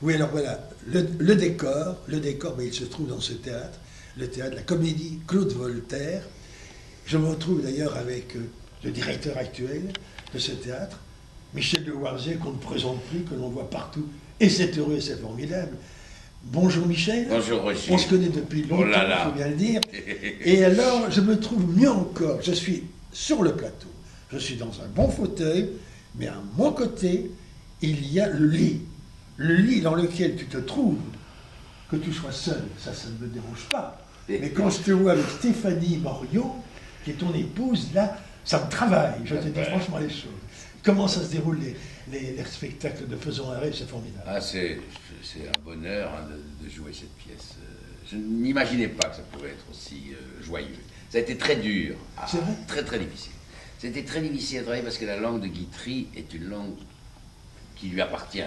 Oui, alors voilà, le décor, mais il se trouve dans ce théâtre, le théâtre, la comédie Claude Voltaire. Je me retrouve d'ailleurs avec le directeur actuel de ce théâtre, Michel de Warzier, qu'on ne présente plus, que l'on voit partout. Et c'est heureux et c'est formidable. Bonjour Michel. Bonjour Roger. On se connaît depuis longtemps, Oh là là. il faut bien le dire. Et alors, je me trouve mieux encore. Je suis sur le plateau. Je suis dans un bon fauteuil, mais à mon côté, il y a le lit. Le lit dans lequel tu te trouves, que tu sois seul, ça ne me dérange pas. Mais quand je te vois avec Stéphanie Moriot, qui est ton épouse, là, ça me travaille. Je te dis franchement les choses. Comment ça se déroule, les spectacles de Faisons un rêve, c'est formidable. Ah, c'est un bonheur hein, de jouer cette pièce. Je n'imaginais pas que ça pouvait être aussi joyeux. Ça a été très dur. Ah, c'est vrai? Très très difficile. C'était très difficile à travailler parce que la langue de Guitry est une langue qui lui appartient.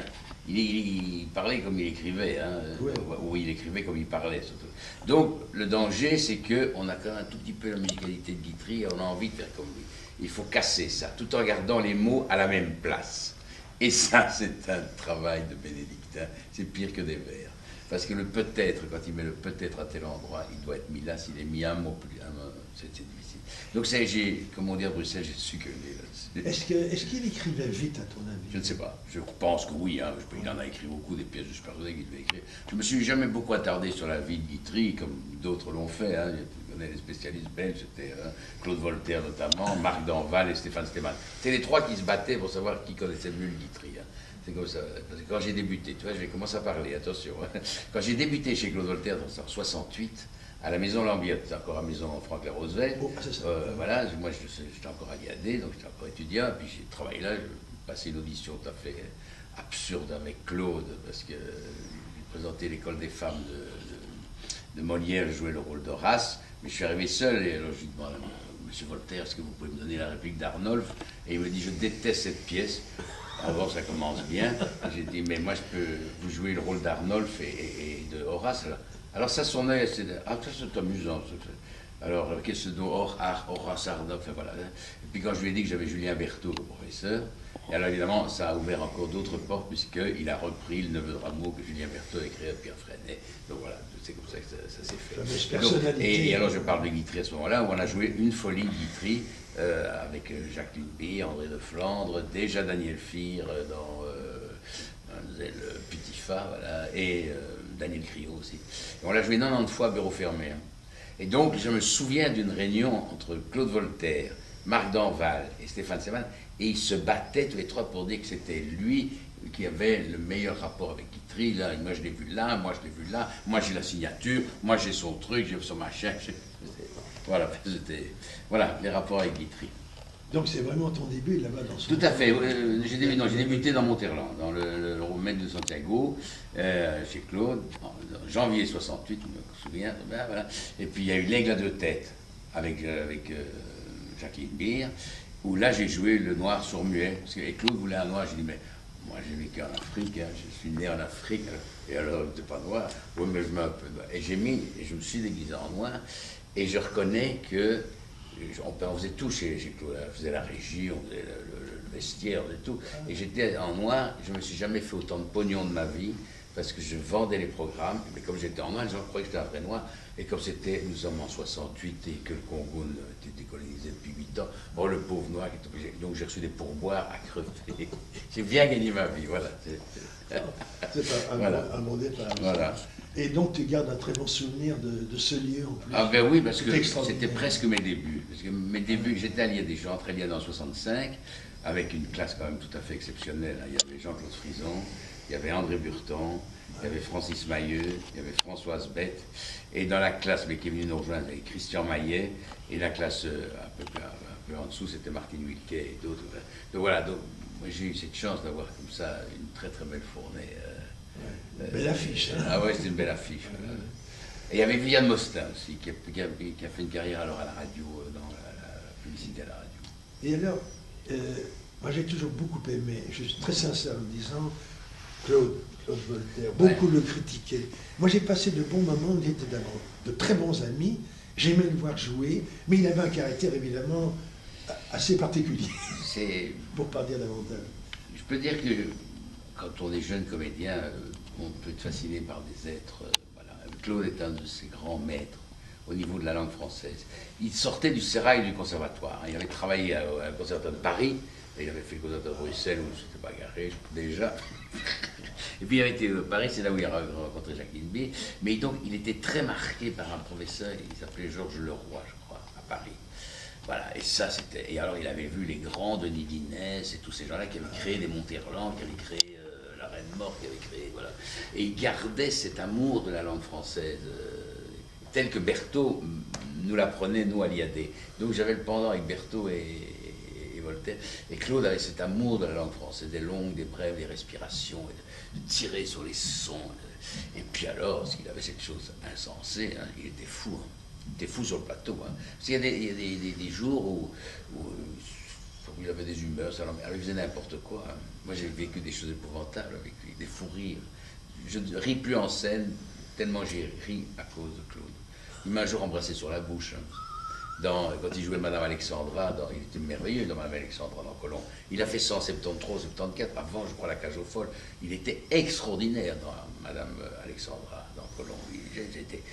Il parlait comme il écrivait, hein, ouais. Ou il écrivait comme il parlait surtout. Donc le danger, c'est qu'on a quand même un tout petit peu la musicalité de Guitry et on a envie de faire comme lui. Il faut casser ça, tout en gardant les mots à la même place. Et ça, c'est un travail de bénédictin, c'est pire que des vers. Parce que le peut-être, quand il met le peut-être à tel endroit, il doit être mis là, s'il est mis un mot plus, c'est difficile. Donc comme on dit à Bruxelles, j'ai su que Est-ce qu'il écrivait vite, à ton avis? Je ne sais pas. Je pense que oui. Hein. Il en a écrit beaucoup, des pièces de persuadé qu'il devait écrire. Je me suis jamais beaucoup attardé sur la vie de Guitry, comme d'autres l'ont fait. Hein. Tu connais les spécialistes belges, c'était Claude Voltaire notamment, Marc Danval et Stéphane Stéman. C'est les trois qui se battaient pour savoir qui connaissait mieux le Guitry. Hein. C'est comme ça. Parce que quand j'ai débuté, tu vois, je vais commencer à parler, attention. Hein. Quand j'ai débuté chez Claude Voltaire en 68, à la Maison Lambiette, c'est encore à la Maison Franck Laroset. Oh, voilà, moi j'étais encore à l'IAD, donc j'étais encore étudiant, puis j'ai travaillé là, j'ai passé une audition tout à fait absurde avec Claude, parce que j'ai présenté l'école des femmes de Molière, je jouais le rôle d'Horace, mais je suis arrivé seul, et alors je lui demande à Monsieur Voltaire, est-ce que vous pouvez me donner la réplique d'Arnolphe? Et il me dit, je déteste cette pièce. Avant, ça commence bien. J'ai dit, mais moi, je peux vous jouer le rôle d'Arnolphe et de Horace. Alors ça sonnait, ça c'est amusant. Alors, qu'est-ce que Horace Arnolphe, enfin, voilà. Et puis quand je lui ai dit que j'avais Julien Berthaud, le professeur, et alors évidemment, ça a ouvert encore d'autres portes, puisqu'il a repris le Neveu de Rameau que Julien Berthaud a écrit à Pierre Freinet. Donc voilà, c'est comme ça que ça s'est fait. Et alors je parle de Guitry à ce moment-là, où on a joué une folie Guitry, avec Jacques Lubé, André de Flandre, déjà Daniel Fir dans le Putifa, voilà, et Daniel Criot aussi. Et on l'a joué 90 fois à bureau fermé. Hein. Et donc je me souviens d'une réunion entre Claude Voltaire, Marc Danval et Stéphane Seman, et ils se battaient tous les trois pour dire que c'était lui qui avait le meilleur rapport avec Guitry. Là, moi je l'ai vu là, moi je l'ai vu là, moi j'ai la signature, moi j'ai son truc, j'ai son machin. Voilà, les rapports avec Guitry. Donc c'est vraiment ton début là-bas dans ce... Tout à fait. J'ai débuté dans Monterland, dans le remède de Santiago, chez Claude, en janvier 68, je me souviens. Ben, voilà. Et puis il y a eu L'Aigle à deux têtes avec Jacqueline Beer, où là j'ai joué le noir sourd-muet. Parce que Claude voulait un noir, j'ai dit, mais moi j'ai vécu en Afrique, hein, je suis né en Afrique, et alors j'étais pas noir. Oui, mais je mets un peu noir. Et je me suis déguisé en noir, et je reconnais que on faisait tout chez Claude, on faisait la régie, on faisait le vestiaire, on faisait tout. Et j'étais en noir, je ne me suis jamais fait autant de pognon de ma vie, parce que je vendais les programmes, mais comme j'étais en noir, les gens croyaient que j'étais un vrai noir. Et comme nous sommes en 68 et que le Congo était décolonisé depuis 8 ans, bon, le pauvre noir est obligé. Donc j'ai reçu des pourboires à crever. J'ai bien gagné ma vie, voilà. C'est pas voilà. Un bon départ. Voilà. Et donc tu gardes un très bon souvenir de ce lieu en plus. Ah ben oui, parce que c'était presque mes débuts. Parce que mes débuts, j'étais à l'IAD, je suis rentré à l'IAD en 65, avec une classe quand même tout à fait exceptionnelle. Il y avait Jean-Claude Frison, il y avait André Burton, il y avait Francis Mailleux, il y avait Françoise Bette, et dans la classe, mais qui est venue nous rejoindre, il y avait Christian Maillet, et la classe un peu en dessous, c'était Martine Wilquet et d'autres. Donc voilà, donc, moi j'ai eu cette chance d'avoir comme ça une très très belle fournée. Belle affiche. Hein. Ah ouais, c'était une belle affiche. Voilà. Et il y avait Viviane Mostin aussi, qui a fait une carrière alors à la radio, dans la publicité à la radio. Et alors, moi j'ai toujours beaucoup aimé, je suis très sincère en disant, Claude Voltaire, beaucoup le critiquaient. Moi j'ai passé de bons moments, il était de très bons amis, j'aimais le voir jouer, mais il avait un caractère évidemment assez particulier, pour pas dire davantage. Je peux dire que quand on est jeune comédien, on peut être fasciné par des êtres. Voilà. Claude est un de ses grands maîtres au niveau de la langue française. Il sortait du sérail du conservatoire. Il avait travaillé à un conservatoire de Paris, et il avait fait le conservatoire de Bruxelles, où je n'étais pas garé déjà. Et puis il avait été à Paris, c'est là où il a rencontré Jacqueline B. Mais donc il était très marqué par un professeur, il s'appelait Georges Leroy, je crois, à Paris. Voilà, et ça c'était. Et alors il avait vu les grands Denis Dinès et tous ces gens-là qui avaient créé des Monterland, qui avaient créé La Reine Morte, qui avaient créé. Voilà. Et il gardait cet amour de la langue française, tel que Berthaud nous l'apprenait, nous, à l'IAD. Donc j'avais le pendant avec Berthaud et Voltaire. Et Claude avait cet amour de la langue française, des longues, des brèves, des respirations, de tirer sur les sons. Et puis alors, parce qu'il avait cette chose insensée, hein, il était fou. Hein. Il était fou sur le plateau. Hein. Parce qu'il y a des jours où il avait des humeurs, alors il faisait n'importe quoi. Hein. Moi j'ai vécu des choses épouvantables avec lui, des fous rires. Je ne ris plus en scène, tellement j'ai ri à cause de Claude. Il m'a un jour embrassé sur la bouche. Hein. Quand il jouait Madame Alexandra, il était merveilleux dans Madame Alexandra dans Colomb. Il a fait 173, 74, avant je crois La Cage aux Folles. Il était extraordinaire dans Madame Alexandra dans Colomb. Il était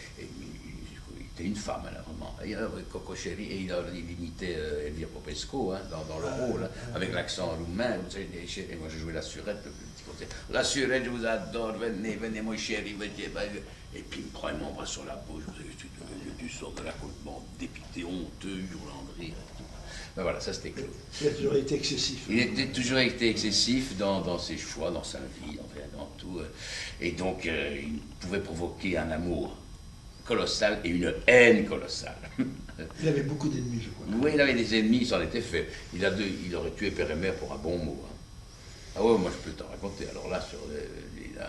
une femme, là, vraiment. Il avait Coco Chéri, et il imitait Elvire Popesco hein, dans le rôle, hein, avec l'accent roumain. Et moi, je jouais la surette, le petit côté. La surette, je vous adore, venez, venez, mon chéri, venez. Et puis, il me prenait mon bras sur la bouche. Tu sors de la côte, bon, dépité, honteux, hurlant de rire. Ben voilà, ça c'était Claude. Il a toujours été excessif. Il a toujours été excessif dans ses choix, dans sa vie, dans tout. Et donc, il pouvait provoquer un amour colossal et une haine colossale. Il avait beaucoup d'ennemis, je crois. Oui, il avait des ennemis, il s'en était fait. Il aurait tué père et mère pour un bon mot. Hein. Ah ouais, moi je peux t'en raconter. Alors là,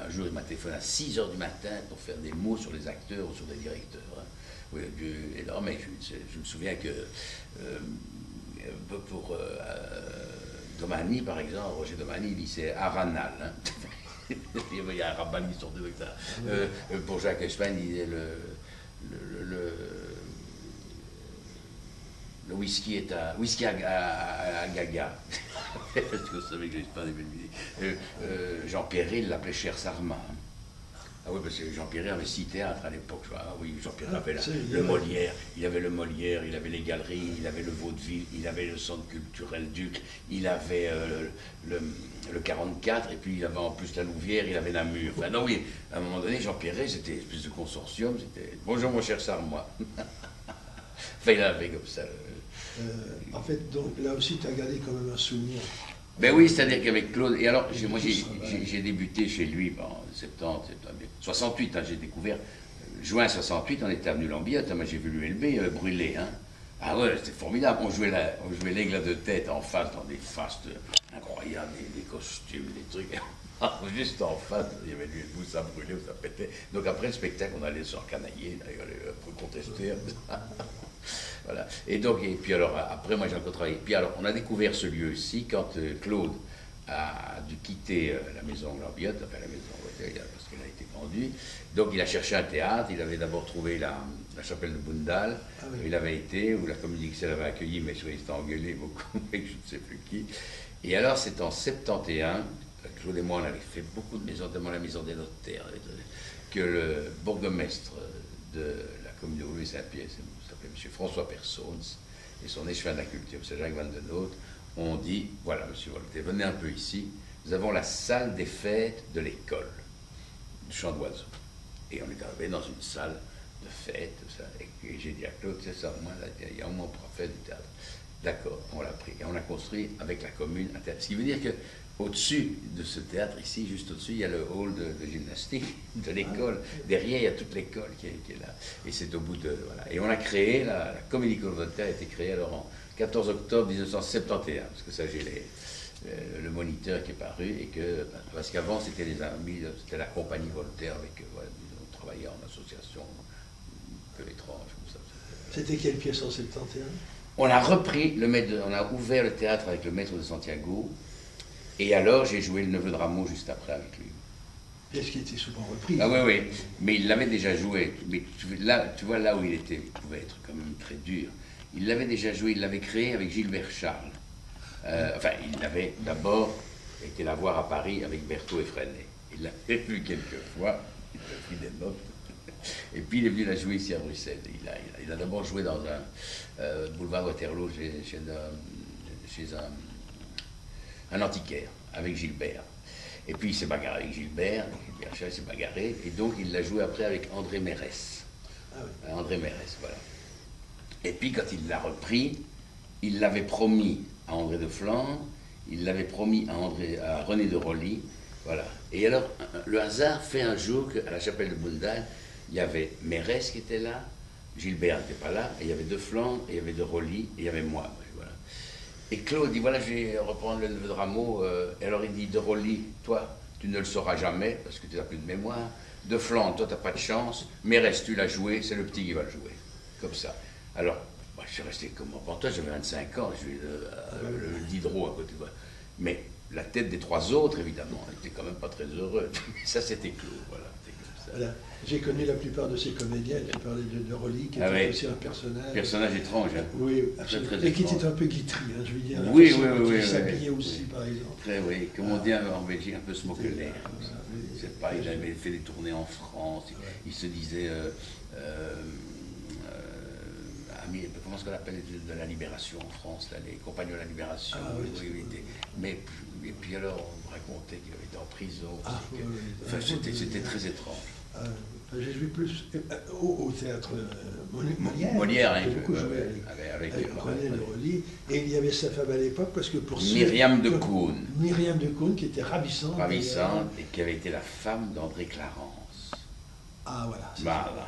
un jour, il m'a téléphoné à 6 h du matin pour faire des mots sur les acteurs ou sur des directeurs. Hein. Oui, et là, mais je me souviens que pour Domani, par exemple, Roger Domani, il disait Aranal. Hein. Il y a un rabbin qui sortait avec ça. Pour Jacques Eschmann, il disait le whisky est à gaga. Parce que vous savez que j'ai pas des Jean Perret, il l'appelait Cher Sarma. Ah oui, parce que Jean Perret avait 6 théâtres à l'époque. Ah oui, Jean Perret avait le Molière, il avait le Molière, il avait les Galeries, il avait le Vaudeville, il avait le Centre culturel Duc, il avait le 44, et puis il avait en plus la Louvière, il avait Namur. Enfin non, oui, à un moment donné, Jean Perret, c'était une espèce de consortium, c'était « Bonjour mon cher Sarmois ». Enfin, il avait comme ça. En fait, donc là aussi, tu as gardé quand même un souvenir. Ben oui, c'est-à-dire qu'avec Claude, et alors moi j'ai débuté chez lui en 68, hein, j'ai découvert, juin 68, on était avenue Lambillot, hein, moi j'ai vu l'ULB brûler, hein. Ah ouais, c'était formidable, on jouait l'aigle de tête en face, dans des fastes incroyables, des costumes, des trucs, juste en face, il y avait l'ULB où ça brûlait, où ça pétait, donc après le spectacle, on allait sur Canaillé, on allait contester, voilà. Et puis alors, après, moi j'ai encore travaillé. Puis alors, on a découvert ce lieu-ci quand Claude a dû quitter la maison Lambillot, enfin la maison, parce qu'elle a été vendue. Donc il a cherché un théâtre, il avait d'abord trouvé la chapelle de Bundal, oui. Il avait été, où la Comédie Excel l'avait accueilli, mais il s'était engueulé beaucoup avec je ne sais plus qui. Et alors, c'est en 71, Claude et moi, on avait fait beaucoup de maisons, notamment la maison des notaires, que le bourgmestre de la commune de Louis-Saint-Pierre, M. François Persons et son échevin de la culture, M. Jacques Van den Noot, ont dit, voilà, M. Voltaire, venez un peu ici, nous avons la salle des fêtes de l'école, du Champ d'Oiseaux. Et on est arrivé dans une salle de fête, ça, et j'ai dit à Claude, c'est ça, au moins, il y a au moins pour faire du théâtre. D'accord, on l'a pris, et on a construit avec la commune un théâtre. Ce qui veut dire que au-dessus de ce théâtre, ici, juste au-dessus, il y a le hall de gymnastique de l'école. Derrière, il y a toute l'école qui est là. Et c'est au bout de... Voilà. Et on a créé, la Comédie Voltaire a été créée alors en 14 octobre 1971, parce que ça, j'ai le moniteur qui est paru, et que... Parce qu'avant, c'était les amis, c'était la Compagnie Voltaire, avec... Voilà, on travaillait en association, un peu étrange, comme ça. C'était quelle pièce en 71? On a repris, on a ouvert le théâtre avec le Maître de Santiago. Et alors, j'ai joué le Neveu de Rameau juste après avec lui. Pièce qui était souvent reprise. Ah oui, oui, mais il l'avait déjà joué. Mais tu vois là où il pouvait être quand même très dur. Il l'avait déjà joué, il l'avait créé avec Gilbert Charles. Enfin, il l'avait d'abord été la voir à Paris avec Berthaud et Freinet. Il l'avait vu quelques fois, il a pris des notes. Et puis il est venu la jouer ici à Bruxelles. Il a d'abord joué dans un boulevard Waterloo chez un antiquaire avec Gilbert. Et puis il s'est bagarré avec Gilbert Charles s'est bagarré, et donc il l'a joué après avec André Mérès. Ah oui. André Mérès, voilà. Et puis quand il l'a repris, il l'avait promis à André de Flandre, il l'avait promis à René de Rosly, voilà. Et alors, le hasard fait un jour qu'à la chapelle de Boundal, il y avait Mérès qui était là, Gilbert n'était pas là, et il y avait de Flandre, et il y avait de Rosly, et il y avait moi. Voilà. Et Claude dit, voilà, je vais reprendre le neveu de Rameau, et alors il dit, de Rosly, toi, tu ne le sauras jamais, parce que tu n'as plus de mémoire, de Flandre, toi, tu n'as pas de chance, Mérès, tu l'as joué, c'est le petit qui va le jouer, comme ça. Alors, moi, je suis resté comme pour toi, j'avais 25 ans, je suis le Diderot à côté de moi. Mais la tête des trois autres, évidemment, elle n'était quand même pas très heureux. Ça, c'était Claude, voilà. Voilà. J'ai connu la plupart de ces comédiens, tu parlais de Rosly, qui était aussi un personnage. Personnage étrange, hein. Oui, absolument. Et qui était un peu guitry, hein, je veux dire. Oui, il s'habillait aussi, par exemple. Très, oui, comme on dit en Belgique, un peu smokelé. C'est pas, il avait fait des tournées en France, il se disait. Comment est-ce qu'on appelle de la Libération en France, là, les compagnons de la Libération. Ah, oui, mais et puis alors, on me racontait qu'il avait été en prison. Enfin, c'était très étrange. J'ai joué plus au théâtre Molière. Molière, hein, j'ai beaucoup joué avec René de Rosly. Et il y avait sa femme à l'époque, parce que pour Myriam de Caunes. Myriam de Caunes, qui était ravissante. Ravissante, et qui avait été la femme d'André Clarence. Ah, voilà. Voilà.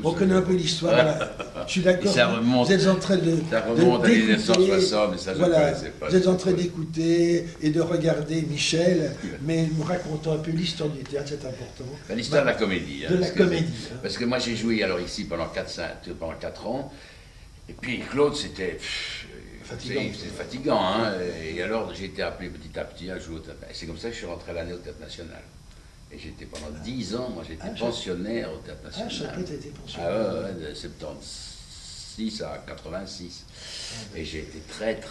On connaît un peu l'histoire, voilà. Je suis d'accord. Vous êtes en train de ça remonte à 1960, mais ça je ne voilà, connaissais pas. vous êtes en train d'écouter et de regarder Michel, mais nous racontons un peu l'histoire du théâtre, c'est important. L'histoire de la comédie. De la comédie. Parce que moi j'ai joué alors ici pendant 4 ans, et puis Claude c'était fatigant. Hein, et alors j'ai été appelé petit à petit à jouer au théâtre. Et c'est comme ça que je suis rentré à l'année au Théâtre National. Et j'étais pendant 10 ans, moi j'étais pensionnaire au Théâtre National. Ah, je savais que tu étais pensionnaire. Ah ouais, de 76 à 86. Et j'ai été très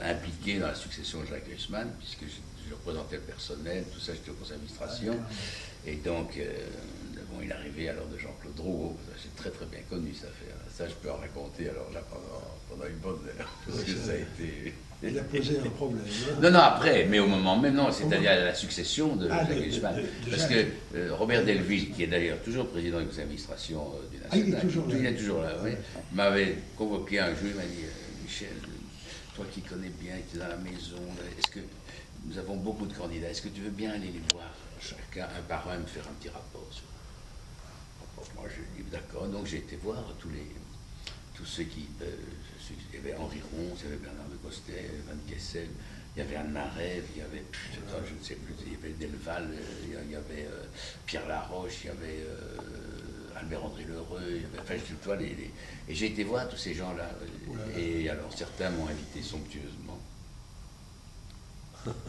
impliqué dans la succession de Jacques Huysmans, puisque je représentais le personnel, tout ça, j'étais au conseil d'administration. Et donc, bon, il arrivait alors de Jean-Claude Drouot, j'ai très bien connu cette affaire. Ça, je peux en raconter alors là pendant une bonne heure, parce que ça a été... Il a posé un problème. Non, après, mais au moment même, non, c'est-à-dire à la succession de Jacques Huysmans. Parce que Robert Delville, qui est d'ailleurs toujours président du conseil d'administration du National, il est toujours là, oui, m'avait convoqué un jour, il m'a dit, Michel, toi qui connais bien, qui es dans la maison, est-ce que nous avons beaucoup de candidats, est-ce que tu veux bien aller les voir, chacun, un par un, me faire un petit rapport sur... Moi, je dis d'accord, donc j'ai été voir tous ceux qui... il y avait Henri Ron, il y avait Bernard de Costet, Van Kessel, il y avait Anne Marève, il y avait, je ne sais plus, il y avait Delval, il y avait Pierre Laroche, il y avait Albert-André Lheureux, il y avait, enfin, tu vois, et j'ai été voir tous ces gens-là. Et alors, certains m'ont invité somptueusement.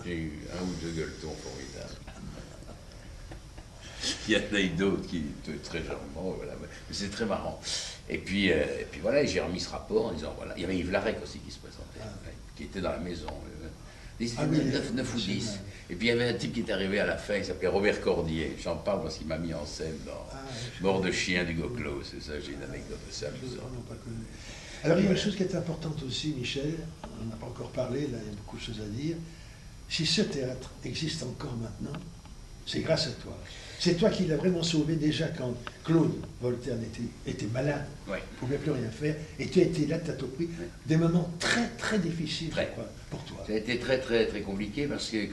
J'ai eu un ou deux gueuletons formidables. Il y en a eu d'autres qui étaient très charmants, voilà. Mais c'est très marrant. Et puis voilà, j'ai remis ce rapport en disant, voilà, il y avait Yves Larec aussi qui se présentait, qui était dans la maison. Ils étaient 9 ou 10. Et puis il y avait un type qui est arrivé à la fin, il s'appelait Robert Cordier. J'en parle parce qu'il m'a mis en scène dans Mort de chien du Goclo. C'est ça, j'ai une anecdote de ça. Alors il y a une chose qui est importante aussi, Michel, on n'a pas encore parlé, là il y a beaucoup de choses à dire. Si ce théâtre existe encore maintenant, c'est grâce à toi. C'est toi qui l'as vraiment sauvé déjà quand Claude Voltaire était malade, ne pouvait plus rien faire, et tu as été là, tu as tout pris. Des moments très difficiles, je crois, pour toi. Ça a été très compliqué parce que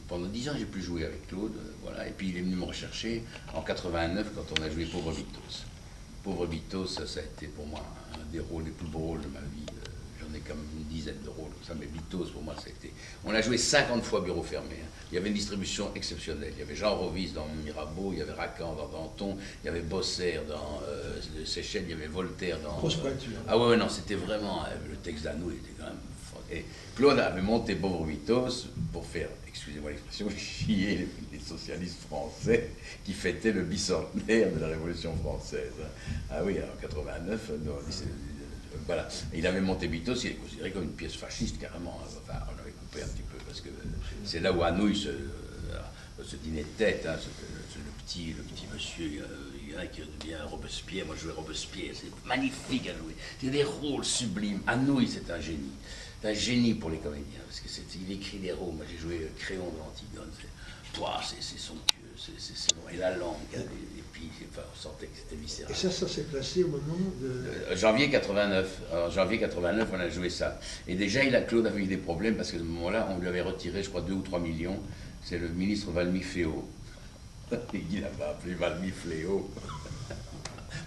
pendant 10 ans j'ai pu jouer avec Claude, voilà, et puis il est venu me rechercher en 89 quand on a joué Pauvre Bitos. Pauvre Bitos, ça a été pour moi un des rôles les plus beaux rôles de ma vie. J'en ai comme une dizaine de rôles comme ça, mais Bitos, pour moi, ça a été... On a joué 50 fois bureau fermé. Hein. Il y avait une distribution exceptionnelle. Il y avait Jean Rovis dans Mirabeau, il y avait Racan dans Danton, il y avait Bosser dans Seychelles, il y avait Voltaire dans... Grosse pointure. Ah ouais, non, c'était vraiment... le texte d'Anou était quand même... Et Claude avait monté Pauvre Bitos pour faire, excusez-moi l'expression, chier les socialistes français qui fêtaient le bicentenaire de la Révolution française. Ah oui, en 89, non, voilà. Et il avait monté Bitos, il est considéré comme une pièce fasciste, carrément. Enfin, on avait coupé un petit peu, parce que c'est là où Hanouille ce dîner de tête, hein, le petit monsieur, il y en a qui devient Robespierre, moi je jouais Robespierre, c'est magnifique à jouer, c'est des rôles sublimes. Hanouille, c'est un génie. C'est un génie pour les comédiens, parce qu'il écrit des rôles. Moi j'ai joué Créon de l'Antigone, c'est somptueux, c'est bon. Et la langue, puis enfin, on sentait que c'était viscéral. Et ça s'est placé au moment de... Janvier 89. En janvier 89, on a joué ça. Et déjà, Claude avait eu des problèmes, parce qu'à ce moment-là, on lui avait retiré, je crois, 2 ou 3 millions. C'est le ministre Valmy Fléau. Il n'avait appelé Valmy Fléau.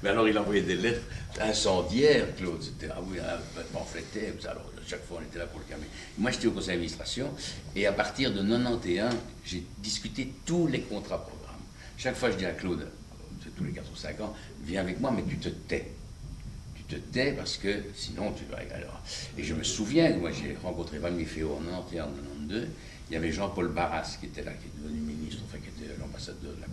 Mais alors, il envoyait des lettres incendiaires, Claude. C'était un pamphlétaire. Alors, chaque fois, on était là pour le calmer. Moi, j'étais au conseil d'administration. Et à partir de 91, j'ai discuté tous les contrats programmes. Chaque fois, je dis à Claude, tous les 4 ou 5 ans, viens avec moi, mais tu te tais. Tu te tais parce que sinon, tu vas... Alors, et je me souviens, moi, j'ai rencontré Valmy Fléau en 91, en 92. Il y avait Jean-Paul Barras qui était là, qui est devenu ministre, enfin qui était l'ambassadeur de la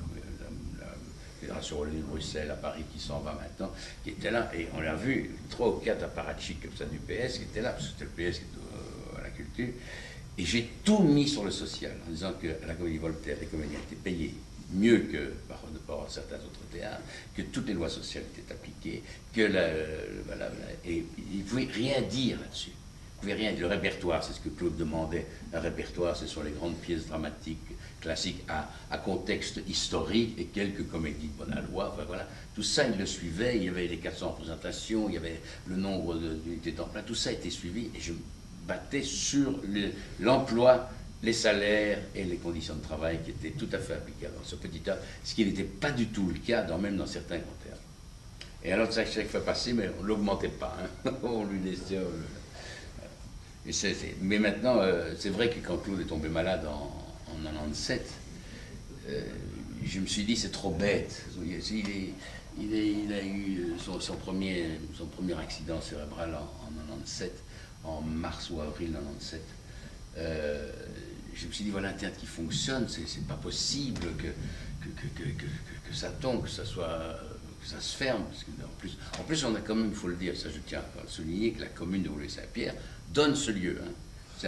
Fédération Wallonie de Bruxelles à Paris, qui s'en va maintenant, qui était là, et on l'a vu, 3 ou 4 apparatchiks comme ça du PS qui étaient là, parce que c'était le PS qui était à la culture, et j'ai tout mis sur le social, en disant que à la Comédie Voltaire, les comédiens étaient payés mieux que par certains autres théâtres, que toutes les lois sociales étaient appliquées, que et il ne pouvait rien dire là-dessus. Rien, le répertoire, c'est ce que Claude demandait. Un répertoire, ce sont les grandes pièces dramatiques classiques à contexte historique et quelques comédies de bonne loi. Enfin, voilà. Tout ça, il le suivait. Il y avait les 400 représentations, il y avait le nombre d'unités temps plein. Tout ça a été suivi et je me battais sur l'emploi, les salaires et les conditions de travail qui étaient tout à fait applicables dans ce petit théâtre, ce qui n'était pas du tout le cas, même dans certains grands théâtres. Et alors, ça, chaque fois passé, mais on ne l'augmentait pas. Hein. On lui laissait... Mais maintenant, c'est vrai que quand Claude est tombé malade en 97, je me suis dit c'est trop bête. Il a eu son premier accident cérébral en 97, en mars ou avril 97. Je me suis dit voilà un théâtre qui fonctionne, c'est pas possible que ça tombe, que ça se ferme. Parce que en plus, on a quand même, il faut le dire, ça je tiens à le souligner, que la commune de Woluwe-Saint-Pierre donne ce lieu. Hein.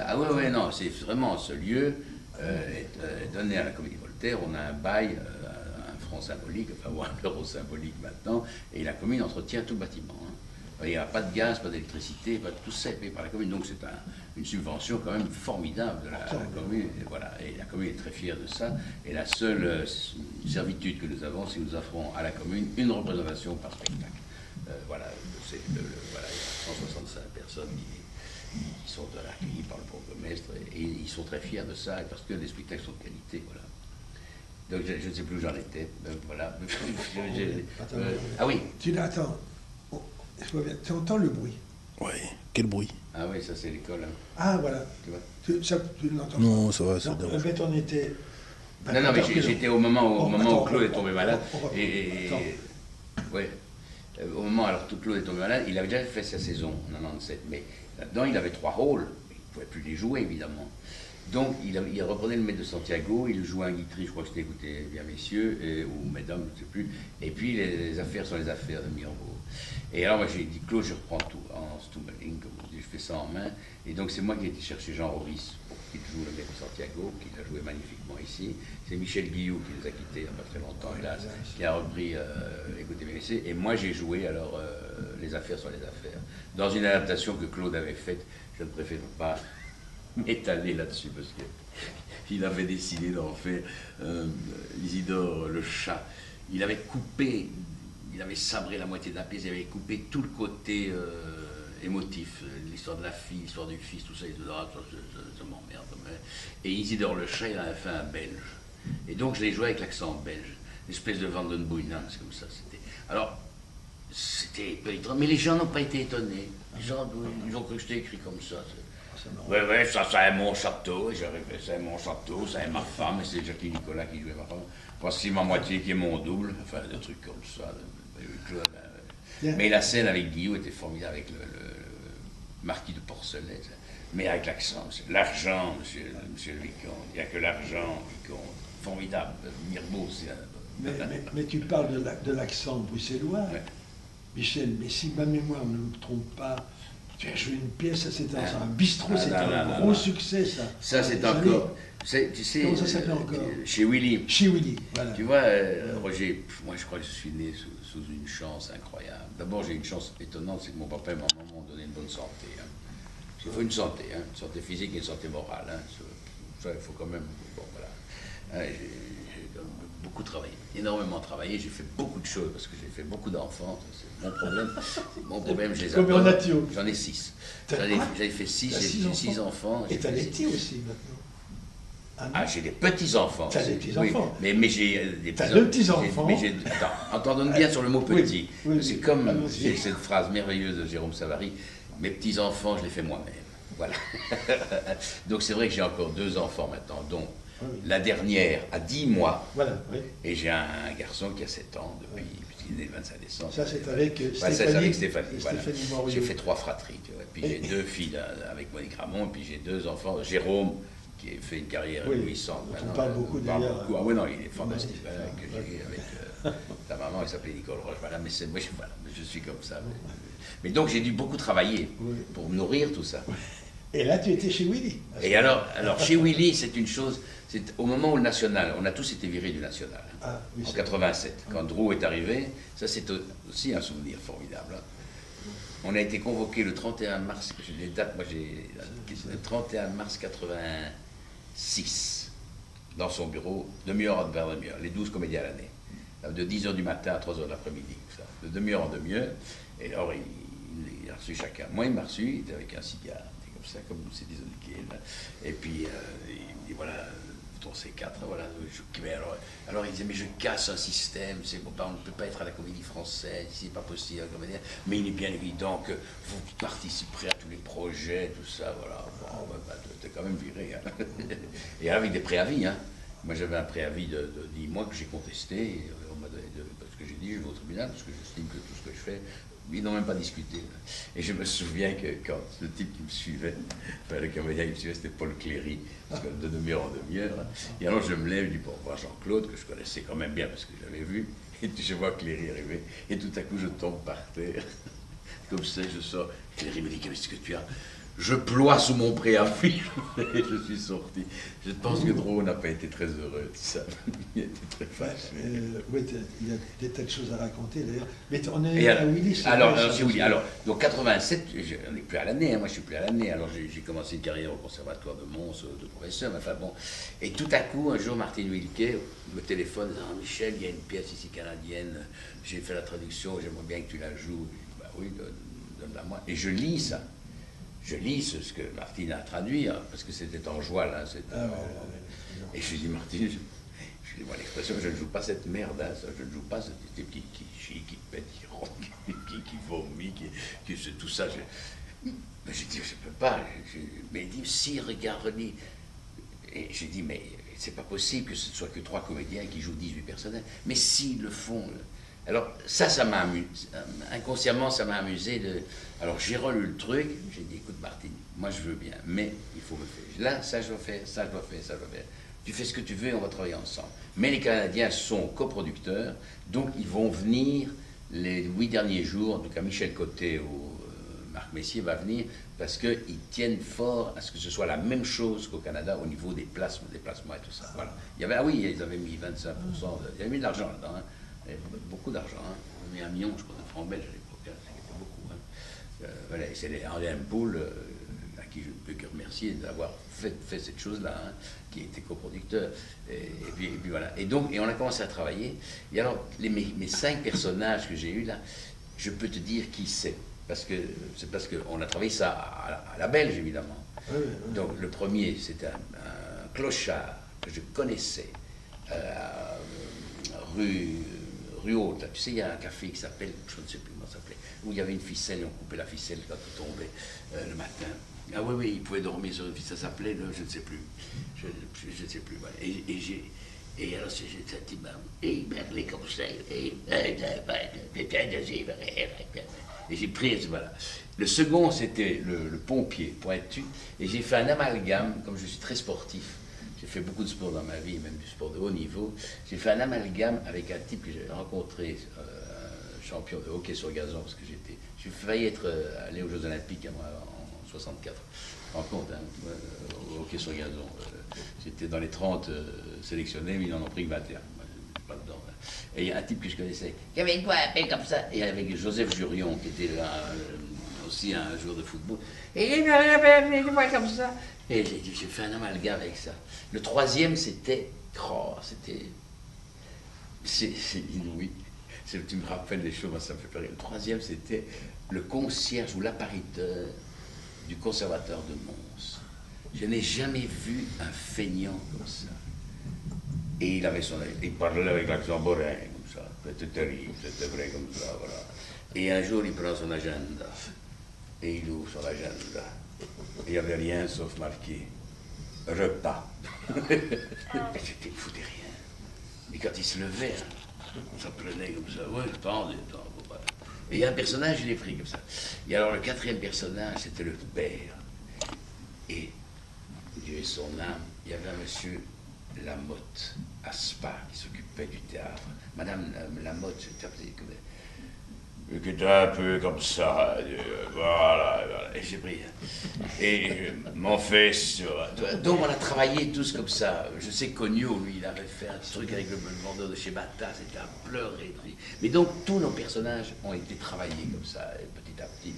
Ah ouais, non, c'est vraiment ce lieu est donné à la Comédie Voltaire. On a un bail, un franc symbolique, enfin, ou un euro symbolique maintenant, et la commune entretient tout le bâtiment. Hein. Il n'y a pas de gaz, pas d'électricité, tout ça est payé par la commune. Donc c'est une subvention quand même formidable de la commune. Et voilà, et la commune est très fière de ça. Et la seule servitude que nous avons, c'est que nous offrons à la commune une représentation par spectacle. Voilà, il y a 165 personnes qui sont accueillis par le bourgmestre et ils sont très fiers de ça parce que les spectacles sont de qualité, voilà. Donc je ne sais plus où j'en étais, voilà. Ah oui. Attends, tu entends le bruit? Oui, quel bruit? Ah oui, ça c'est l'école. Hein. Ah voilà. Tu vois? Tu l'entends? Non, ça va, ça dérange. Mais on était... Non, mais j'étais au moment où Claude est tombé malade. Ouais. Au moment où Claude est tombé malade, il avait déjà fait sa saison en 97, mais là-dedans il avait 3 rôles, il ne pouvait plus les jouer évidemment. Donc il reprenait le maître de Santiago, il jouait un Guitry, je crois que c'était écoutez bien messieurs, ou mesdames, je ne sais plus, et puis les affaires sont les affaires de Mirambeau. Et alors moi j'ai dit Claude, je reprends tout en Stummeling, comme on dit, je fais ça en main, et donc c'est moi qui ai été chercher Jean Rovis pour qu'il joue le maître de Santiago, qui l'a joué magnifiquement ici. C'est Michel Guillou qui les a quittés il n'y a pas très longtemps, hélas, qui a repris écoutez bien messieurs, et moi j'ai joué alors les affaires sont les affaires, dans une adaptation que Claude avait faite. Je ne préfère pas m'étaler là-dessus parce qu'il avait décidé d'en faire Isidore le chat. Il avait coupé, il avait sabré la moitié de la pièce, il avait coupé tout le côté émotif, l'histoire de la fille, l'histoire du fils, tout ça, il se disait, ça m'emmerde. Et Isidore le chat, il avait fait un belge. Et donc je l'ai joué avec l'accent belge, une espèce de Vandenbouynan, c'est comme ça. Alors, c'était peu étonnant, mais les gens n'ont pas été étonnés. Les gens, ils ont cru que c'était écrit comme ça. Ouais, ça c'est mon château, c'est mon château, c'est ma femme, et c'est Jackie Nicolas qui jouait ma femme. Voici ma moitié qui est mon double, enfin des trucs comme ça. Mais la scène avec Guillaume était formidable, avec le marquis de Porcelet, mais avec l'accent, l'argent, monsieur le vicomte, il n'y a que l'argent qui compte. Formidable, Mirbeau, c'est un... Mais tu parles de l'accent bruxellois. Ouais. Michel, mais si ma mémoire ne me trompe pas, tu as joué une pièce, c'était dans un bistrot, Ah, c'était non, un non, gros non. succès, ça. Ça, c'est Vous savez, encore. Tu sais, Comment ça s'appelait encore chez Willy. Chez Willy, voilà. Tu vois, Roger, moi je crois que je suis né sous une chance incroyable. D'abord, j'ai une chance étonnante, c'est que mon papa et ma maman m'ont donné une bonne santé. Hein. Il faut une santé physique et une santé morale. Hein. Ça, il faut quand même. Bon, voilà. Hein, j'ai quand même beaucoup travaillé, énormément travaillé. J'ai fait beaucoup de choses parce que j'ai fait beaucoup d'enfants. C'est mon problème. Mon problème, je les Combien en adore. as-tu? J'en ai 6. T'as quoi? J'avais fait 6, T'as j'ai 6 enfants. Et t'as les petits aussi maintenant. Ah, non? Ah, j'ai des petits-enfants. T'as des petits-enfants. Oui, mais j'ai des T'as deux petits-enfants. Attends, entendons bien sur le mot Oui, petit. oui, C'est oui. comme Allons-y. j'ai cette phrase merveilleuse de Jérôme Savary, mes petits-enfants, je les fais moi-même. Voilà. Donc c'est vrai que j'ai encore 2 enfants maintenant, dont Oui. la dernière a 10 mois, Voilà, oui. et j'ai un garçon qui a 7 ans depuis, puisqu'il est né le 25 décembre. Ça, c'est avec Ouais, Stéphanie. ça, c'est avec Stéphanie. Voilà. Stéphanie Morio. J'ai fait 3 fratries, tu vois. Puis j'ai 2 filles là, avec Monique Ramon, et puis j'ai 2 enfants, Jérôme, qui a fait une carrière Oui, éblouissante. dont on Maintenant, parle beaucoup, d'ailleurs. beaucoup. Ah oui, non, il est fantastique. Ouais. Voilà, que j'ai eu avec ta maman, elle s'appelait Nicole Roche. Voilà, mais moi, voilà, je suis comme ça. Mais donc j'ai dû beaucoup travailler Oui. pour nourrir tout ça. Et là, tu étais chez Willy. Et alors chez Willy, c'est une chose, c'est au moment où le National, on a tous été virés du National, Ah, oui, en c'est 87, quand Drew est arrivé, ça c'est aussi un souvenir formidable. Hein. On a été convoqué le 31 mars, j'ai des dates, moi j'ai le 31 mars 86, dans son bureau, demi-heure vers demi-heure, les 12 comédiens à l'année, de 10h du matin à 3h de l'après-midi, de demi-heure en demi-heure, et alors il a reçu chacun. Moi il m'a reçu, il était avec un cigare, ça, comme c'est des indiqués, là. Et puis, il dit, voilà, ton C4, voilà. Alors, il disait, mais je casse un système, on ne peut pas être à la Comédie Française, c'est pas possible, la comédie. Mais il est bien évident que vous participerez à tous les projets, tout ça, voilà. Bon, t'es quand même viré. Hein. Et avec des préavis, hein. Moi, j'avais un préavis de 10 mois que j'ai contesté, et on m'a donné parce que j'ai dit, je vais au tribunal, parce que j'estime que tout ce que je fais, ils n'ont même pas discuté. Et je me souviens que quand le type qui me suivait, enfin le comédien qui me suivait, c'était Paul Cléry, parce que de demi-heure en demi-heure. Et alors je me lève, je dis pour voir Jean-Claude, que je connaissais quand même bien parce que je l'avais vu, et je vois Cléry arriver, et tout à coup je tombe par terre. Comme ça, je sors. Cléry me dit, qu'est-ce que tu as? Je ploie sous mon préavis. Et je suis sorti. Je pense que Drouot n'a pas été très heureux de ça. Il était très fâché. Oui, il y a des tas de choses à raconter d'ailleurs. Mais on est Et à Willy. alors, c'est Willy. Alors, donc 87, on n'est plus à l'année, hein, moi je suis plus à l'année. Alors j'ai commencé une carrière au conservatoire de Mons, de professeur, enfin bon. Et tout à coup, un jour, Martine Wilquet me téléphone, disant, ah, Michel, il y a une pièce ici canadienne, j'ai fait la traduction, j'aimerais bien que tu la joues. Je dis, bah oui, donne-la moi. Et je lis ça. Je lis ce que Martine a traduit, hein, parce que c'était en joie, là. Et je lui dis, Martine, je dis, moi, l'expression, je ne joue pas cette merde, hein, ça, je ne joue pas ce type qui chie, qui pète, qui ronque, qui vomit, qui tout ça. Mais j'ai dit, je ne peux pas. Mais il dit, si, regarde, relis. Et j'ai dit, mais c'est pas possible que ce ne soit que 3 comédiens qui jouent 18 personnages. Mais s'ils le font. Alors, ça m'a amusé. Inconsciemment, ça m'a amusé de. Alors, j'ai relu le truc, j'ai dit, écoute, Martine, moi je veux bien, mais il faut me faire. Là, ça je dois faire, ça je dois faire, ça je dois faire. Tu fais ce que tu veux et on va travailler ensemble. Mais les Canadiens sont coproducteurs, donc ils vont venir les 8 derniers jours. En tout cas, Michel Côté ou Marc Messier va venir parce qu'ils tiennent fort à ce que ce soit la même chose qu'au Canada au niveau des déplacements et tout ça. Voilà. Il y avait, ah oui, ils avaient mis 25%, ils avaient mis de l'argent là-dedans. Hein. Beaucoup d'argent, hein. On a mis 1 million, je crois, de francs belges à l'époque, hein. C'était beaucoup. Hein. Voilà, et c'est Henri Impoul, à qui je ne peux que remercier d'avoir fait cette chose-là, hein, qui était coproducteur. Et puis voilà. Et on a commencé à travailler. Et alors, mes 5 personnages que j'ai eus là, je peux te dire qui c'est. C'est parce qu'on a travaillé ça à la belge, évidemment. Oui. Donc, le premier, c'était un clochard que je connaissais, rue Haute, là. Tu sais, il y a un café qui s'appelle, je ne sais plus comment ça s'appelait, où il y avait une ficelle et on coupait la ficelle quand il tombait le matin. Ah oui, il pouvait dormir sur une ficelle, ça s'appelait, je ne sais plus. Je ne sais plus. Voilà. Et alors, j'ai dit, les conseils, et j'ai pris, voilà. Le second, c'était le pompier, pointu, et j'ai fait un amalgame, comme je suis très sportif. J'ai fait beaucoup de sport dans ma vie, même du sport de haut niveau. J'ai fait un amalgame avec un type que j'ai rencontré champion de hockey sur gazon, parce que j'ai failli être aller aux Jeux Olympiques moi, en 64. En compte, hein, au hockey sur gazon. J'étais dans les 30 sélectionnés, mais ils n'en ont pris que 21. Moi, pas dedans. Là. Et il y a un type que je connaissais, qui avait une voix un peu comme ça, et avec Joseph Jurion, qui était là, aussi un joueur de football. Et il avait une voix comme ça. Et j'ai fait un amalgame avec ça. Le troisième, c'était. Oh, c'était. C'est inouï. Tu me rappelles des choses, moi, ça me fait rire. Le troisième, c'était le concierge ou l'appariteur du conservateur de Mons. Je n'ai jamais vu un feignant comme ça. Et il parlait avec l'accent boréen, comme ça. C'était terrible, c'était vrai comme ça, voilà. Et un jour, il prend son agenda. Et il ouvre son agenda. Il n'y avait rien sauf marqué repas. J'étais fou de rien. Et quand il se levait, ça prenait comme ça. Ouais, attendez. Et il y a un personnage, il est pris comme ça. Et alors le quatrième personnage, c'était le père. Et, Dieu ait son âme, il y avait un monsieur Lamotte, à Spa, qui s'occupait du théâtre. Madame Lamotte, c'était qui était un peu comme ça, voilà, et j'ai pris. Et mon fils, donc on a travaillé tous comme ça. Je sais qu'Ogno, lui, il avait fait un petit truc avec le vendeur de chez Bata, c'était à pleurer. Mais donc tous nos personnages ont été travaillés comme ça, petit à petit.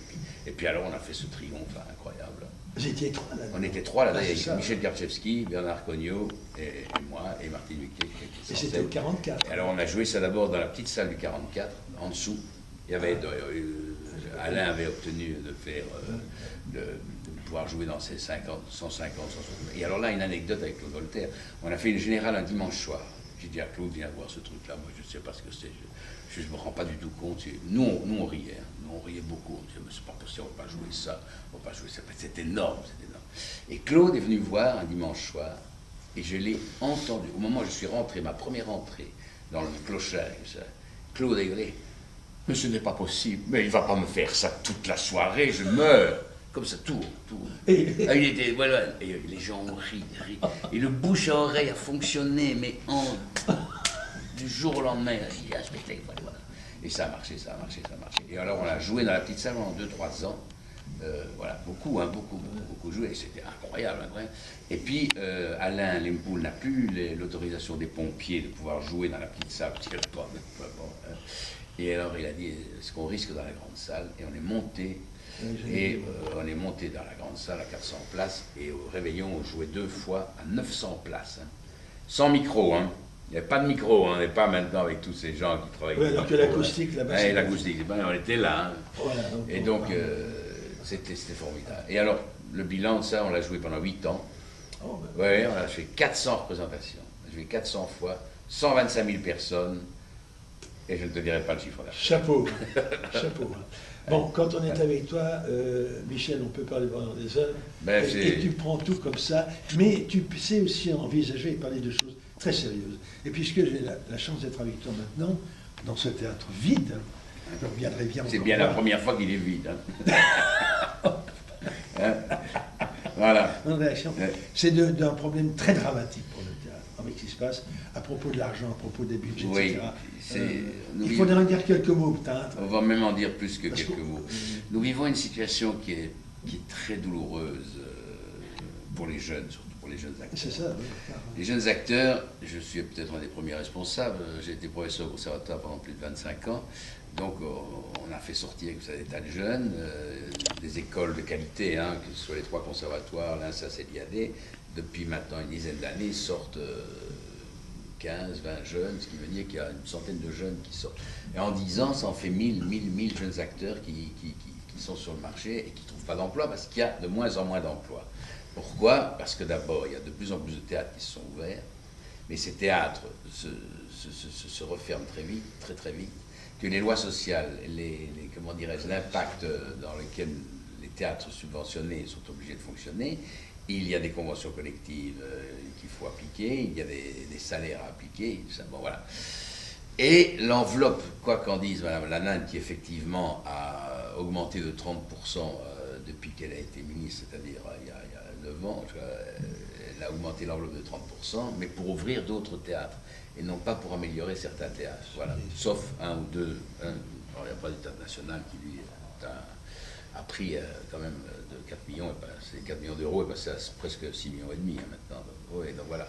Et puis alors on a fait ce triomphe incroyable. Vous étiez trois là-dedans. On était trois là-dedans, avec Michel Karczewski, Bernard Cognot, et moi, et Martine Huquet. Et c'était au 44. Et alors on a joué ça d'abord dans la petite salle du 44, en dessous. Il y avait, Alain avait obtenu de faire, de pouvoir jouer dans ces 50, 150, 160. Et alors là, une anecdote avec Claude Voltaire. On a fait une générale un dimanche soir. J'ai dit à Claude, viens voir ce truc-là. Moi, je ne sais pas ce que c'est. Je ne me rends pas du tout compte. Nous, on riait. Hein. Nous, on riait beaucoup. On disait, mais c'est pas possible, on ne va pas jouer ça. On va pas jouer ça. C'est énorme, c'est énorme. Et Claude est venu voir un dimanche soir. Et je l'ai entendu. Au moment où je suis rentré, ma première entrée dans le clochard, Claude a hurlé. Mais ce n'est pas possible, mais il ne va pas me faire ça toute la soirée, je meurs. Comme ça, tout. Il était, voilà, et les gens ont ri. Et le bouche à oreille a fonctionné, mais du jour au lendemain, il y a un spectacle, voilà. Et ça a marché. Et alors on a joué dans la petite salle pendant 2-3 ans. Voilà, beaucoup joué, c'était incroyable. Et puis Alain Lempoul n'a plus l'autorisation des pompiers de pouvoir jouer dans la petite salle, parce qu'il n'y avait pas. Et alors il a dit, est-ce qu'on risque dans la grande salle? Et on est monté, dans la grande salle à 400 places, et au réveillon on jouait 2 fois à 900 places, hein. Sans micro, hein. Il n'y avait pas de micro, hein. On n'est pas maintenant avec tous ces gens qui travaillent. Oui, donc l'acoustique là-bas. Oui, l'acoustique, on était là. Hein. Voilà, et donc c'était formidable. Et alors, le bilan de ça, on l'a joué pendant 8 ans. Oh, ben, oui, on a fait 400 représentations. On a joué 400 fois, 125 000 personnes. Et je ne te dirai pas le chiffre d'affaires. Chapeau. Bon, quand on est avec toi, Michel, on peut parler pendant des heures, et tu prends tout comme ça, mais tu sais aussi envisager et parler de choses très sérieuses. Et puisque j'ai la chance d'être avec toi maintenant, dans ce théâtre vide, je reviendrai bien encore. C'est bien la première fois qu'il est vide. Hein. Voilà. C'est d'un problème très dramatique pour le théâtre, avec ce qui se passe à propos de l'argent, à propos des budgets, oui, etc. Il faudrait en dire quelques mots, peut-être. On va même en dire plus que quelques mots. Nous vivons une situation qui est très douloureuse pour les jeunes, surtout pour les jeunes acteurs. C'est ça, oui. Les jeunes acteurs, je suis peut-être un des premiers responsables, j'ai été professeur au conservatoire pendant plus de 25 ans, donc on a fait sortir des tas de jeunes, des écoles de qualité, hein, que ce soit les 3 conservatoires, l'INSAS et l'IAD, depuis maintenant une dizaine d'années, sortent 15, 20 jeunes, ce qui veut dire qu'il y a une centaine de jeunes qui sortent. Et en 10 ans, ça en fait 1000 jeunes acteurs qui sont sur le marché et qui ne trouvent pas d'emploi parce qu'il y a de moins en moins d'emplois. Pourquoi? Parce que d'abord, il y a de plus en plus de théâtres qui se sont ouverts, mais ces théâtres se referment très vite, très vite, que les lois sociales, comment dirais-je, l'impact dans lequel les théâtres subventionnés sont obligés de fonctionner. Il y a des conventions collectives qu'il faut appliquer, il y a des salaires à appliquer, tout ça, bon voilà. Et l'enveloppe, quoi qu'en dise Mme Lannin, qui effectivement a augmenté de 30% depuis qu'elle a été ministre, c'est-à-dire il y a 9 ans, elle a augmenté l'enveloppe de 30%, mais pour ouvrir d'autres théâtres, et non pas pour améliorer certains théâtres, voilà. Sauf un ou deux, Alors, il n'y a pas du Théâtre National qui, lui, a pris quand même de 4 millions, c'est 4 millions d'euros est passé à presque 6 millions et demi maintenant. Donc voilà.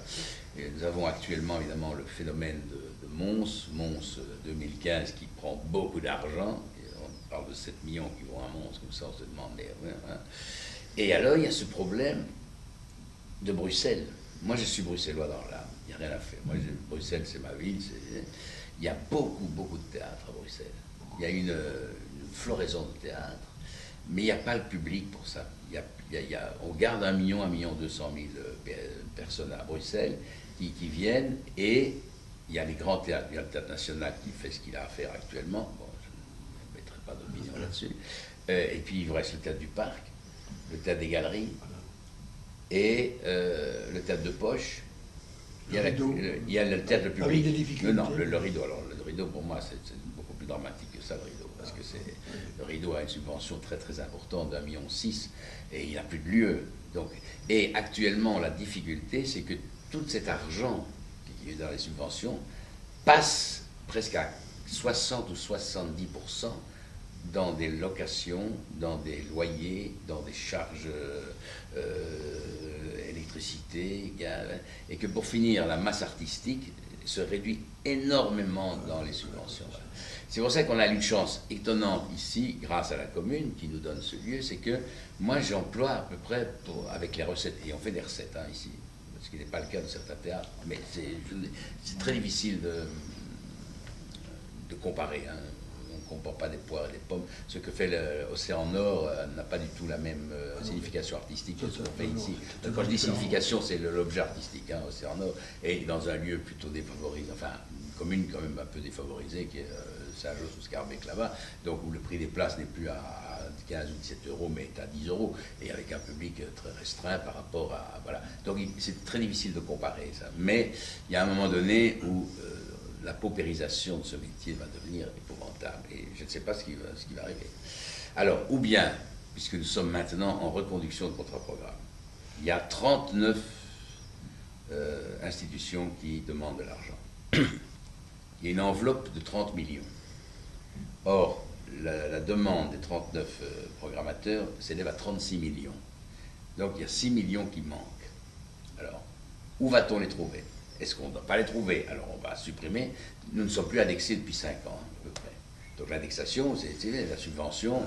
Et nous avons actuellement évidemment le phénomène de Mons 2015 qui prend beaucoup d'argent. On parle de 7 millions qui vont à Mons, comme ça on se demande. Et alors il y a ce problème de Bruxelles. Moi je suis bruxellois dans l'âme, il n'y a rien à faire. Moi Bruxelles c'est ma ville, il y a beaucoup de théâtre à Bruxelles. Il y a une floraison de théâtre. Mais il n'y a pas le public pour ça. On garde 1 million 200 000 personnes à Bruxelles qui viennent, et il y a les grands théâtres. Il y a le Théâtre National qui fait ce qu'il a à faire actuellement. Bon, je ne mettrai pas d'opinion là-dessus. Et puis il vous reste le Théâtre du Parc, le Théâtre des Galeries et le Théâtre de Poche. Il y a le théâtre le public. Avec des difficultés. Non, le rideau. Alors le rideau pour moi c'est beaucoup plus dramatique que ça, le rideau. Parce que le rideau a une subvention très importante d'1,6 million et il n'a plus de lieu. Donc, et actuellement, la difficulté, c'est que tout cet argent qui est dans les subventions passe presque à 60 ou 70% dans des locations, dans des loyers, dans des charges électricité, gaz, et que pour finir, la masse artistique se réduit énormément dans les subventions. C'est pour ça qu'on a une chance étonnante ici, grâce à la commune qui nous donne ce lieu, c'est que moi j'emploie à peu près, avec les recettes, et on fait des recettes ici, ce qui n'est pas le cas de certains théâtres, mais c'est très difficile de comparer. On ne compare pas des poires et des pommes. Ce que fait l'Océan Nord n'a pas du tout la même signification artistique que ce qu'on fait ici. Quand je dis signification, c'est l'objet artistique, Océan Nord, et dans un lieu plutôt défavorisé, enfin une commune quand même un peu défavorisée, qui est Saint-Josse ou Scarbeck là-bas, donc où le prix des places n'est plus à 15 ou 17 euros, mais est à 10 euros, et avec un public très restreint par rapport à... Voilà. Donc c'est très difficile de comparer ça. Mais il y a un moment donné où la paupérisation de ce métier va devenir épouvantable, et je ne sais pas ce qui va arriver. Alors, ou bien, puisque nous sommes maintenant en reconduction de contrat-programme, il y a 39 institutions qui demandent de l'argent. Il y a une enveloppe de 30 millions. Or, la demande des 39 programmateurs s'élève à 36 millions. Donc il y a 6 millions qui manquent. Alors, où va-t-on les trouver? Est-ce qu'on ne doit pas les trouver? Alors on va supprimer. Nous ne sommes plus indexés depuis 5 ans, à peu près. Donc l'indexation, c'est la subvention.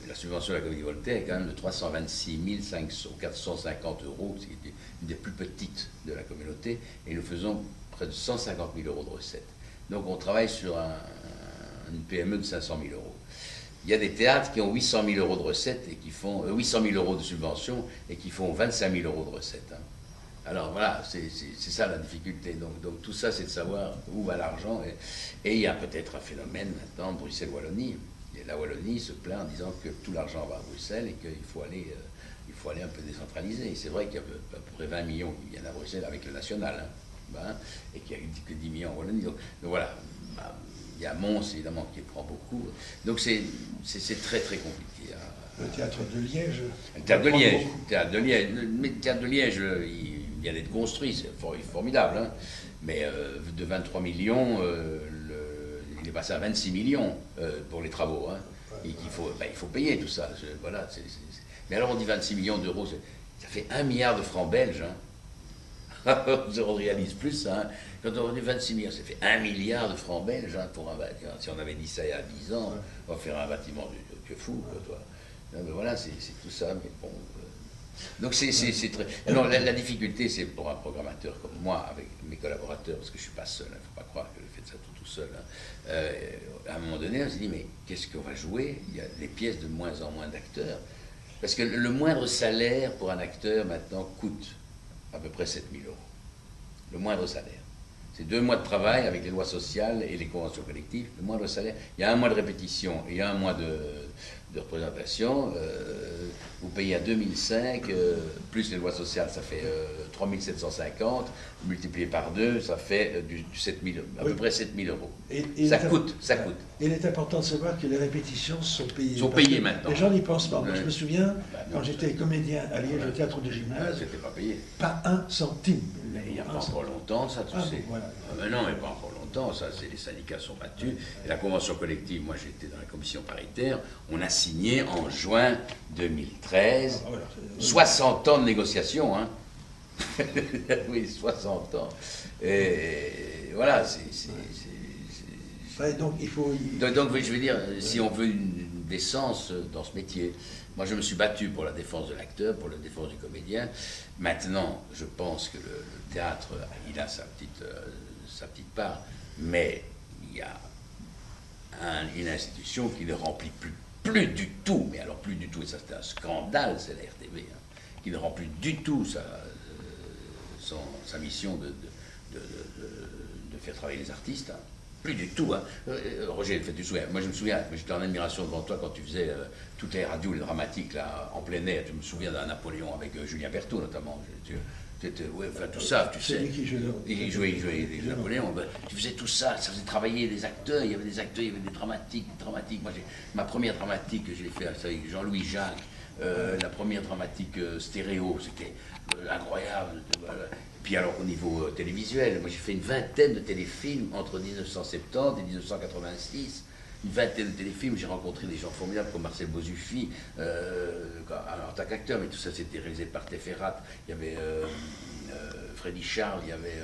La subvention de la Comédie Voltaire est quand même de 326 450 euros, ce qui est une des plus petites de la communauté, et nous faisons près de 150 000 euros de recettes. Donc on travaille sur une PME de 500 000 euros. Il y a des théâtres qui ont 800 000 euros de recettes et qui font 800 000 euros de subventions et qui font 25 000 euros de recettes. Alors voilà, c'est ça la difficulté. Donc tout ça, c'est de savoir où va l'argent. Et il y a peut-être un phénomène maintenant, Bruxelles-Wallonie. Et la Wallonie se plaint en disant que tout l'argent va à Bruxelles et qu'il faut aller un peu décentraliser. Et c'est vrai qu'il y a à peu près 20 millions qui viennent à Bruxelles avec le national, et qu'il n'y a que 10 millions en Wallonie. Donc voilà. Il y a Mons, évidemment, qui prend beaucoup. Donc c'est très compliqué. Le théâtre de Liège. Le théâtre de Liège. Mais le théâtre de Liège, il vient d'être construit, c'est formidable. Mais de 23 millions, il est passé à 26 millions pour les travaux. Et il faut payer tout ça. Voilà, Mais alors on dit 26 millions d'euros, ça fait 1 milliard de francs belges. On réalise plus ça. Quand on dit 26 millions, ça fait 1 milliard de francs belges pour un bâtiment. Si on avait dit ça il y a 10 ans, on va faire un bâtiment de fou, toi. Non, mais voilà, c'est tout ça. Mais bon, donc c'est très. Alors la difficulté, c'est pour un programmateur comme moi, avec mes collaborateurs, parce que je ne suis pas seul, il ne faut pas croire que je fais ça tout seul. À un moment donné, on se dit, mais qu'est-ce qu'on va jouer? Il y a des pièces de moins en moins d'acteurs. Parce que le moindre salaire pour un acteur maintenant coûte à peu près 7 000 euros. Le moindre salaire. C'est 2 mois de travail avec les lois sociales et les conventions collectives. Le moindre salaire. Il y a 1 mois de répétition et 1 mois de représentation. Vous payez à 2005, plus les lois sociales, ça fait 3 750. Multiplié par 2, ça fait du 7 000, à peu près 7 000 euros. Ça coûte. Et il est important de savoir que les répétitions sont payées. Sont payées maintenant. Les gens n'y pensent pas. Moi, je me souviens, quand j'étais comédien à Liège, au théâtre du gymnase, c'était pas payé. Pas 1 centime. Il n'y a pas encore longtemps, ça, tu sais. Bon, voilà. Mais non, mais pas encore longtemps, ça, c'est les syndicats sont battus. Et la convention collective, moi j'étais dans la commission paritaire, on a signé en juin 2013, 60 ans de négociations, hein. Oui, 60 ans. Et voilà, donc il faut... Donc, je veux dire, si on veut une décence dans ce métier, moi je me suis battu pour la défense de l'acteur, pour la défense du comédien. Maintenant, je pense que le théâtre, il a sa petite part, mais il y a une institution qui ne remplit plus du tout, mais alors plus du tout, et ça c'est un scandale, c'est la RTB, hein, qui ne remplit du tout sa mission de faire travailler les artistes, hein. Plus du tout. Hein. Roger, tu te souviens, moi je me souviens, j'étais en admiration devant toi quand tu faisais toutes les radios, les dramatiques là, en plein air. Tu me souviens d'un Napoléon avec Julien Berthaud notamment. Ouais, enfin, tout ça, tu sais. Il jouait Napoléon. Ben, tu faisais tout ça, ça faisait travailler des acteurs. Il y avait des acteurs, il y avait des dramatiques. Moi, ma première dramatique, je l'ai fait avec Jean-Louis Jacques. La première dramatique stéréo, c'était incroyable. Puis alors au niveau télévisuel, moi j'ai fait une vingtaine de téléfilms entre 1970 et 1986. Une vingtaine de téléfilms, j'ai rencontré des gens formidables comme Marcel Bozuffi, en tant qu'acteur, mais tout ça c'était réalisé par Tefferat. Il y avait Freddy Charles, il y avait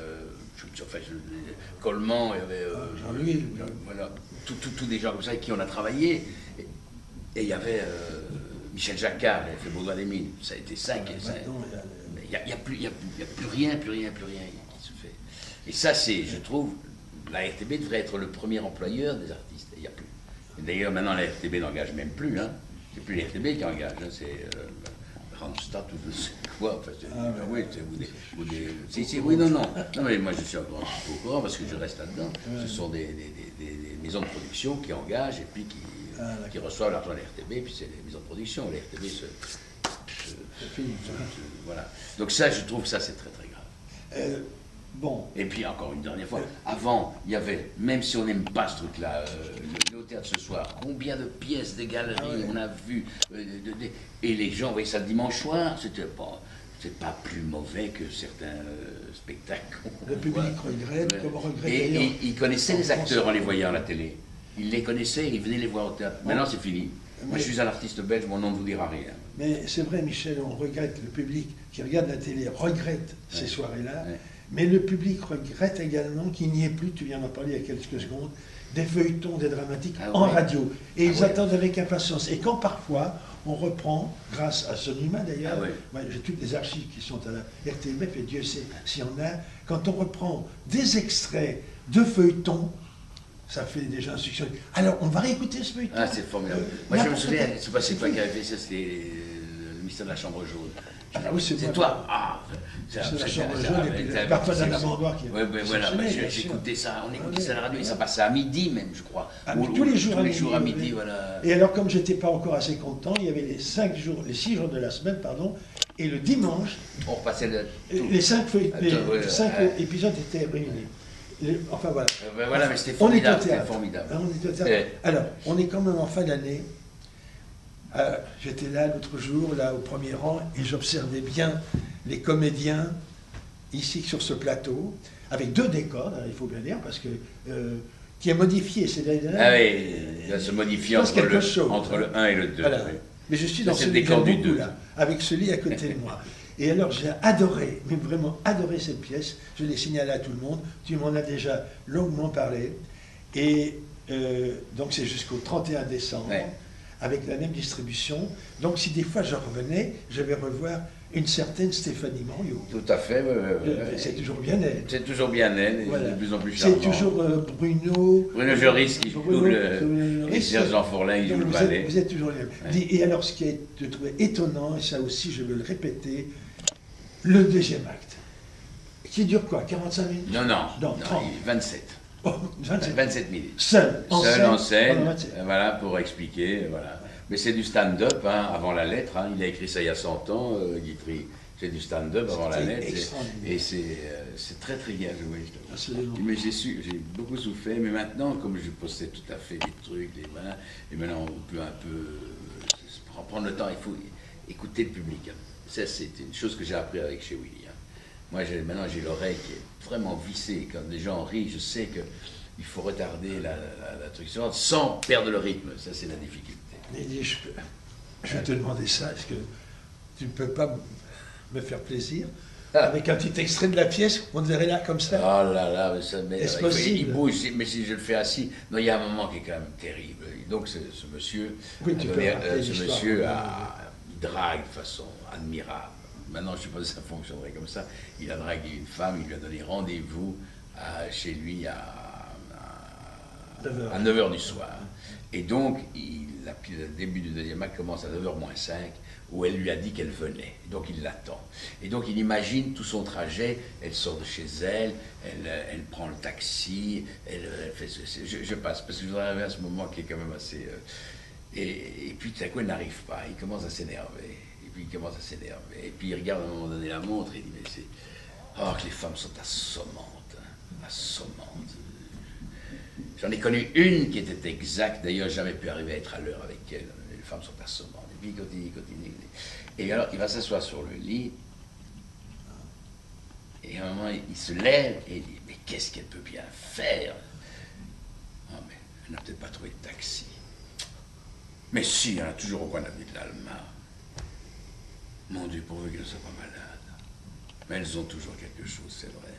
Coleman, il y avait Jean-Louis. Voilà, tous des gens comme ça avec qui on a travaillé. Et il y avait Michel Jacquard, il a fait Baudouin des Mines, ça a été 5 et 5. Il n'y a plus rien qui se fait. Et ça, je trouve, la RTB devrait être le premier employeur des artistes. Il n'y a plus. D'ailleurs, maintenant, la RTB n'engage même plus. Hein. C'est plus la RTB qui engage. Hein. C'est Randstad ou je sais quoi. Enfin, oui, non. Non, mais moi, je suis encore un petit peu au courant parce que je reste là-dedans. Ce sont des maisons de production qui engagent et puis qui reçoivent l'argent de la RTB. Et puis c'est les maisons de production. La RTB voilà. Donc ça, je trouve que ça, c'est très très grave. Bon. Et puis encore une dernière fois, avant, il y avait, même si on n'aime pas ce truc-là, le théâtre ce soir, combien de pièces, des galeries on a vu, et les gens voyaient ça le dimanche soir, c'est pas plus mauvais que certains spectacles. Le public regrette, comme on regrette. Et ils connaissaient les acteurs en les voyant à la télé. Ils les connaissaient, ils venaient les voir au théâtre. Maintenant, c'est fini. Moi, je suis un artiste belge, mon nom ne vous dira rien. Mais c'est vrai, Michel, on regrette, le public qui regarde la télé regrette ces soirées-là, mais le public regrette également qu'il n'y ait plus, tu viens d'en parler il y a quelques secondes, des feuilletons, des dramatiques en radio. Et ils attendent avec impatience. Et quand parfois, on reprend, grâce à Sonima d'ailleurs, moi j'ai toutes les archives qui sont à la RTBF, et Dieu sait s'il y en a, quand on reprend des extraits de feuilletons, ça fait déjà un succès. Alors, on va réécouter ce feuilleton. Ah, c'est formidable. Moi, je me souviens, c'est pas c'est toi qui avais fait ça, c'était le mystère de la chambre jaune. Ah oui, c'est toi. Ah, c'est la chambre jaune, et puis parfois dans la mandoire qui est... Oui, voilà, j'écoutais ça, on écoutait ça à la radio, et ça passait à midi même, je crois. Tous les jours à midi, voilà. Et alors, comme j'étais pas encore assez content, il y avait les 6 jours de la semaine, pardon, et le dimanche, on repassait les 5 épisodes étaient réunis. Enfin voilà. Voilà, mais c'était formidable. Alors, on est quand même en fin d'année. J'étais là l'autre jour, là au premier rang, et j'observais bien les comédiens ici sur ce plateau, avec 2 décors, il faut bien dire, parce que qui est modifié. Ah oui, il va se modifier entre le 1 et le 2. Voilà. Oui. Mais je suis dans ce décor du 2 là, avec celui à côté de moi. Et alors j'ai adoré, mais vraiment adoré cette pièce. Je l'ai signalée à tout le monde. Tu m'en as déjà longuement parlé. Et donc c'est jusqu'au 31 décembre, avec la même distribution. Donc si des fois je revenais, je vais revoir une certaine Stéphanie Manriot. Tout à fait. C'est toujours bien elle. C'est toujours bien elle, voilà. De plus en plus charmant. C'est toujours Bruno Joris qui joue et Serge-Jean Forlin qui joue le ballet. Vous êtes toujours bien. Ouais. Et alors ce qui est, je trouvais étonnant, et ça aussi je veux le répéter, le deuxième acte, qui dure quoi, 45 minutes? Non, 27. Oh, 27 minutes. Seul en scène, voilà, pour expliquer, voilà. Mais c'est du stand-up, hein, avant la lettre, hein. Il a écrit ça il y a 100 ans, Guitry. C'est du stand-up avant la lettre. Et c'est très très bien joué. Mais j'ai beaucoup souffert, mais maintenant, comme je possède tout à fait des trucs, et maintenant on peut un peu prendre le temps, il faut écouter le public. Hein. Ça, c'est une chose que j'ai appris avec chez Willy. Hein. Moi, maintenant, j'ai l'oreille qui est vraiment vissée. Quand les gens rient, je sais qu'il faut retarder la truc suivante sans perdre le rythme. Ça, c'est la difficulté. Nelly, je vais te demander ça. Est-ce que tu ne peux pas me faire plaisir avec un petit extrait de la pièce, on dirait là comme ça? Oh là là, est-ce possible? Il bouge, mais si je le fais assis, non, il y a un moment qui est quand même terrible. Et donc ce monsieur, oui, tu peux ce monsieur il drague de façon admirable. Maintenant, je ne sais pas si ça fonctionnerait comme ça. Il a dragué une femme, il lui a donné rendez-vous chez lui à 9h du soir. Et donc, le début du deuxième acte commence à 9h moins 5, où elle lui a dit qu'elle venait. Et donc, il l'attend. Et donc, il imagine tout son trajet. Elle sort de chez elle, elle prend le taxi, elle fait je passe, parce que je voudrais arriver à ce moment qui est quand même assez... et puis, tout à coup, elle n'arrive pas. Il commence à s'énerver. Et puis, il commence à s'énerver. Et puis, il regarde à un moment donné la montre et il dit, mais c'est... Oh, que les femmes sont assommantes. Hein, assommantes. J'en ai connu une qui était exacte, d'ailleurs, jamais pu arriver à être à l'heure avec elle. Les femmes sont assommantes. Et puis il continue. Et alors, il va s'asseoir sur le lit, et à un moment, il se lève et il dit, mais qu'est-ce qu'elle peut bien faire? Oh, mais elle n'a peut-être pas trouvé de taxi. Mais si, elle a toujours au coin de l'avenue de l'Alma. Mon Dieu, pourvu qu'elle ne soit pas malade. Mais elles ont toujours quelque chose, c'est vrai.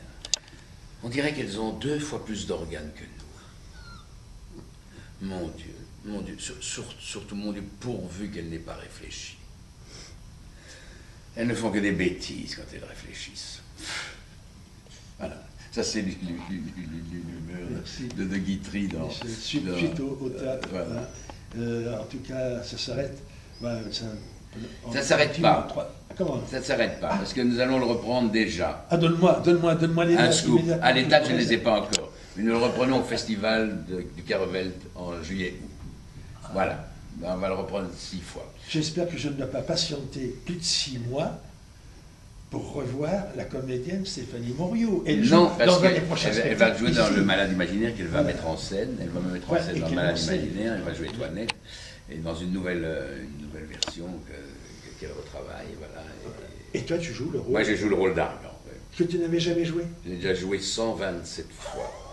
On dirait qu'elles ont 2 fois plus d'organes que nous. Mon Dieu, surtout mon Dieu, pourvu qu'elles n'aient pas réfléchi. Elles ne font que des bêtises quand elles réfléchissent. Voilà, ça c'est l'humeur de Guitry dans... Suite au théâtre. Voilà. En tout cas, ça s'arrête. Ça ne s'arrête pas. Comment? Ça ne s'arrête pas, parce que nous allons le reprendre déjà. Ah, donne-moi les Un dates scoop. immédiatement. À l'état, je ne les ai pas encore. Mais nous le reprenons au festival du Carvelt en juillet-août. Voilà. Ben, on va le reprendre 6 fois. J'espère que je ne dois pas patienter plus de 6 mois pour revoir la comédienne Stéphanie Morio. Non, parce qu'elle va jouer dans Le Malade imaginaire qu'elle va mettre en scène. Elle va me mettre en scène dans Le Malade imaginaire. Elle va jouer Toinette. Et dans une nouvelle version qu'elle retravaille. Voilà. Et toi, tu joues le rôle? Moi, je joue le rôle d'Argan. Que tu n'avais jamais joué? J'ai déjà joué 127 fois.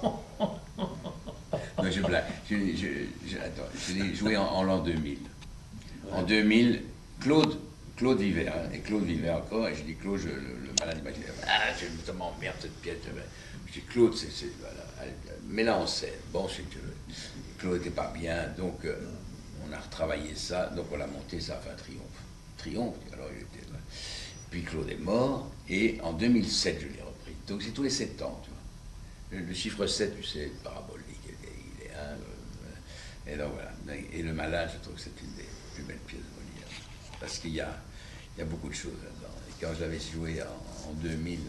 Non, je blague. Attends, je l'ai joué en l'an 2000. En 2000, Claude vivait, hein, et Claude vivait encore, et je dis Claude, le malade imaginaire. Ah, ça m'emmerde cette pièce. Je dis Claude, voilà, mets-la en scène. Bon, c'est que Claude n'était pas bien, donc on a retravaillé ça, donc on l'a monté, ça a fait un triomphe. Alors il était là. Puis Claude est mort, et en 2007, je l'ai repris. Donc c'est tous les 7 ans, tu vois. Le chiffre 7, tu sais, parabolique, il est 1. Et donc voilà. Et Le Malade, je trouve que c'est une des plus belles pièces de Molière. Parce qu'il y a beaucoup de choses là-dedans. Et quand je l'avais joué en 2000,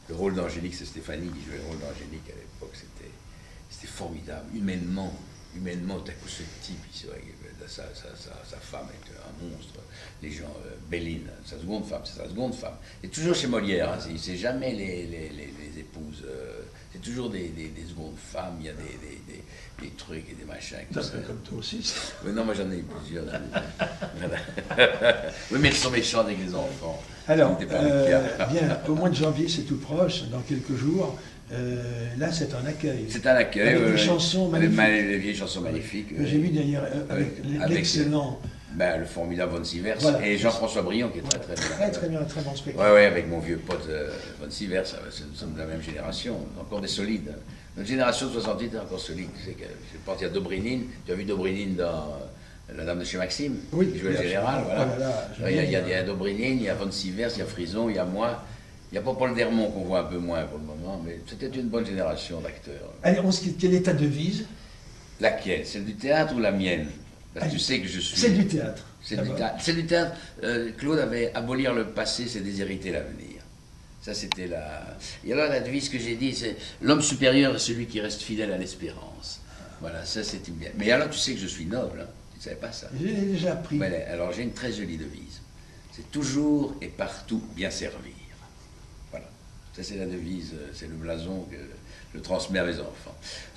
le rôle d'Angélique, c'est Stéphanie qui jouait le rôle d'Angélique à l'époque. C'était formidable. Humainement, tout à coup, ce type, sa femme est un monstre. Les gens, Béline, sa seconde femme, c'est sa seconde femme. Et toujours chez Molière, hein, c'est jamais les épouses, c'est toujours des secondes femmes, il y a des trucs et des machins. C'est un peu comme toi aussi, ça. Mais non, moi j'en ai eu plusieurs. Oui, mais elles sont méchantes avec les enfants. Alors, bien, au mois de janvier, c'est tout proche, dans quelques jours. Là, c'est un accueil. C'est un accueil. Avec des chansons magnifiques. Les vieilles chansons magnifiques. J'ai vu d'ailleurs avec l'excellent. Le formidable Von Sivers, voilà. Et Jean-François Briand qui est très bien. Très bien, très bon spectacle. Oui, avec mon vieux pote Von Sivers, nous sommes de la même génération, encore des solides. Notre génération de 68 est encore solide. Tu sais que, je pense qu'il y a Dobrinine, tu as vu Dobrinine dans La Dame de chez Maxime, oui, qui jouait le général. Voilà. Il y a Dobrinine, il y a Von Sivers, il y a Frison, il y a moi. Il n'y a pas Paul Dermont qu'on voit un peu moins pour le moment, mais c'était une bonne génération d'acteurs. Allez, on se quitte. Quelle est ta devise? Laquelle? Celle du théâtre ou la mienne? Parce que tu sais que je suis... Celle du théâtre. Celle du théâtre. Claude avait abolir le passé, c'est déshériter l'avenir. Ça, c'était la... Et alors, la devise que j'ai dit, c'est l'homme supérieur est celui qui reste fidèle à l'espérance. Voilà, ça, c'était bien. Mais alors, tu sais que je suis noble, hein? Tu ne savais pas ça? J'ai déjà appris. Voilà, alors, j'ai une très jolie devise. C'est toujours et partout bien servir. Voilà. Ça, c'est la devise, c'est le blason que je transmets à mes enfants.